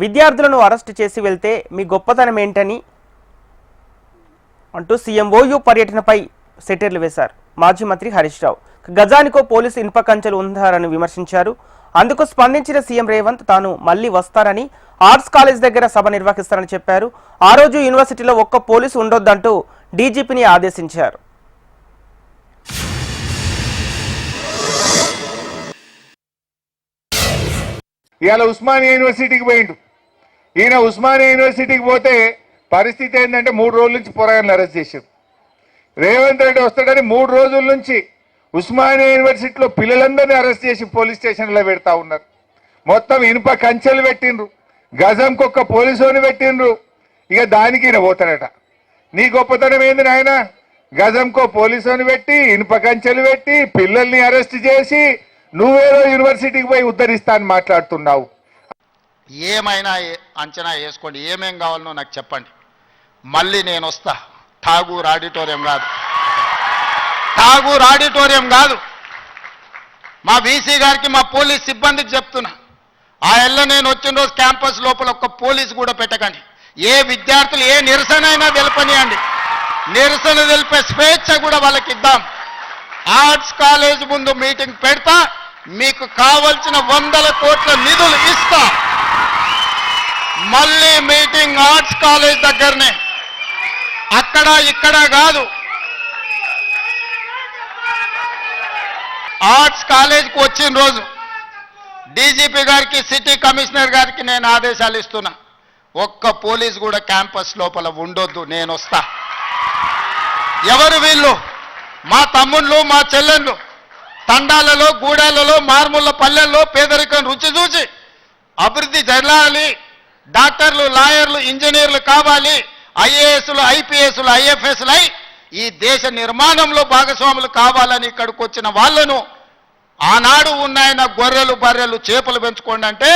విద్యార్థులను అరెస్టు చేసి వెళ్తే మీ గొప్పతనం ఏంటని అంటూ సీఎం ఓయూ పర్యటనపై సెటైర్లు వేశారు మాజీ మంత్రి హరీష్ రావు. గజానికో పోలీసు ఇనుప కంచెలు ఉందారని విమర్శించారు. అందుకు స్పందించిన సీఎం రేవంత్ తాను మళ్లీ వస్తారని, ఆర్ట్స్ కాలేజ్ దగ్గర సభ నిర్వహిస్తారని చెప్పారు. ఆ రోజు యూనివర్సిటీలో ఒక్క పోలీసు ఉండొద్దంటూ డీజీపీని ఆదేశించారు. ఇవాళ ఉస్మానియా యూనివర్సిటీకి పోయిండు. ఈయన ఉస్మానియా యూనివర్సిటీకి పోతే పరిస్థితి ఏంటంటే 3 రోజుల నుంచి పోరాగాన్ని అరెస్ట్ చేశారు. రేవంత్ రెడ్డి వస్తాడని 3 రోజుల నుంచి ఉస్మానియా యూనివర్సిటీలో పిల్లలందరినీ అరెస్ట్ చేసి పోలీస్ స్టేషన్లో పెడతా ఉన్నారు. మొత్తం ఇనుప కంచెలు పెట్టిండ్రు, గజంకొక్క పోలీసుని పెట్టిండ్రు. ఇక దానికి ఈయన పోతాడట. నీ గొప్పతనం ఏంది నాయన? గజంకో పోలీసుని పెట్టి, ఇనుప కంచెలు పెట్టి, పిల్లల్ని అరెస్ట్ చేసి నువ్వేదో యూనివర్సిటీకి పోయి ఉద్ధరిస్తా అని మాట్లాడుతున్నావు. ఏమైనా అంచనా వేసుకోండి, ఏమేం కావాలనో నాకు చెప్పండి. మళ్ళీ నేను వస్తా. ఠాగూర్ ఆడిటోరియం కాదు, ఠాగూర్ ఆడిటోరియం కాదు. మా వీసీ గారికి, మా పోలీస్ సిబ్బందికి చెప్తున్నా, ఆ ఎల్ల నేను వచ్చిన రోజు క్యాంపస్ లోపల ఒక్క పోలీసు కూడా పెట్టకండి. ఏ విద్యార్థులు ఏ నిరసన అయినా తెలపనియండి, నిరసన తెలిపే స్వేచ్ఛ కూడా వాళ్ళకి ఇద్దాం. ఆర్ట్స్ కాలేజ్ ముందు మీటింగ్ పెడతా, మీకు కావలసిన 100 కోట్ల నిధులు ఇస్తా. మళ్ళీ మీటింగ్ ఆర్ట్స్ కాలేజ్ దగ్గరనే, అక్కడ ఇక్కడ కాదు. ఆర్ట్స్ కాలేజ్కి వచ్చిన రోజు డీజీపీ గారికి, సిటీ కమిషనర్ గారికి నేను ఆదేశాలు ఇస్తున్నా, ఒక్క పోలీస్ కూడా క్యాంపస్ లోపల ఉండొద్దు, నేను వస్తా. ఎవరు వీళ్ళు? మా తమ్ముళ్ళు, మా చెల్లెళ్ళు తండాలలో, గూడాలలో, మారుమూల పల్లెల్లో పేదరికం రుచి చూసి అభివృద్ధి జరగాలి, డాక్టర్లు, లాయర్లు, ఇంజనీర్లు కావాలి, ఐఏఎస్లు, ఐపీఎస్లు, ఐఎఫ్ఎస్లు అయి ఈ దేశ నిర్మాణంలో భాగస్వాములు కావాలని ఇక్కడికి వచ్చిన వాళ్ళను ఆనాడు ఉన్నాయన గొర్రెలు, బర్రెలు, చేపలు పెంచుకోండి అంటే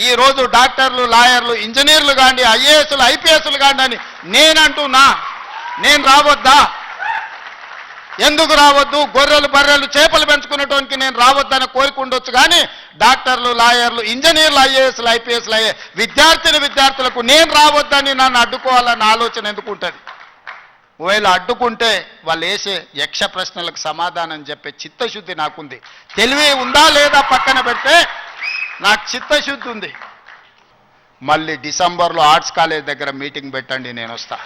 ఈరోజు డాక్టర్లు, లాయర్లు, ఇంజనీర్లు కాండి, ఐఏఎస్లు, ఐపీఎస్లు కాండి అని నేనంటున్నా. నేను రావద్దా? ఎందుకు రావద్దు? గొర్రెలు, బర్రెలు, చేపలు పెంచుకునేటోనికి నేను రావద్దని కోరిక ఉండొచ్చు, కానీ డాక్టర్లు, లాయర్లు, ఇంజనీర్లు, ఐఏఎస్లు, ఐపీఎస్లు అయ్యే విద్యార్థులకు నేను రావద్దని నన్ను అడ్డుకోవాలన్న ఆలోచన ఎందుకు ఉంటుంది? ఒకవేళ అడ్డుకుంటే వాళ్ళు వేసే యక్ష ప్రశ్నలకు సమాధానం చెప్పే చిత్తశుద్ధి నాకుంది. తెలివి ఉందా లేదా పక్కన పెడితే నాకు చిత్తశుద్ధి ఉంది. మళ్ళీ డిసెంబర్లో ఆర్ట్స్ కాలేజ్ దగ్గర మీటింగ్ పెట్టండి, నేను వస్తా.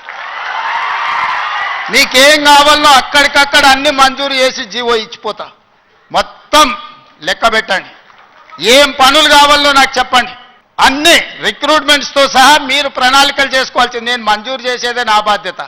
మీకేం కావాలనో అక్కడికక్కడ అన్ని మంజూరు చేసి జీవో ఇచ్చిపోతా. మొత్తం లెక్క పెట్టండి, ఏం పనులు కావాలో నాకు చెప్పండి. అన్ని రిక్రూట్మెంట్స్తో సహా మీరు ప్రణాళికలు చేసుకోవాల్సింది. నేను మంజూరు చేసేదే నా బాధ్యత.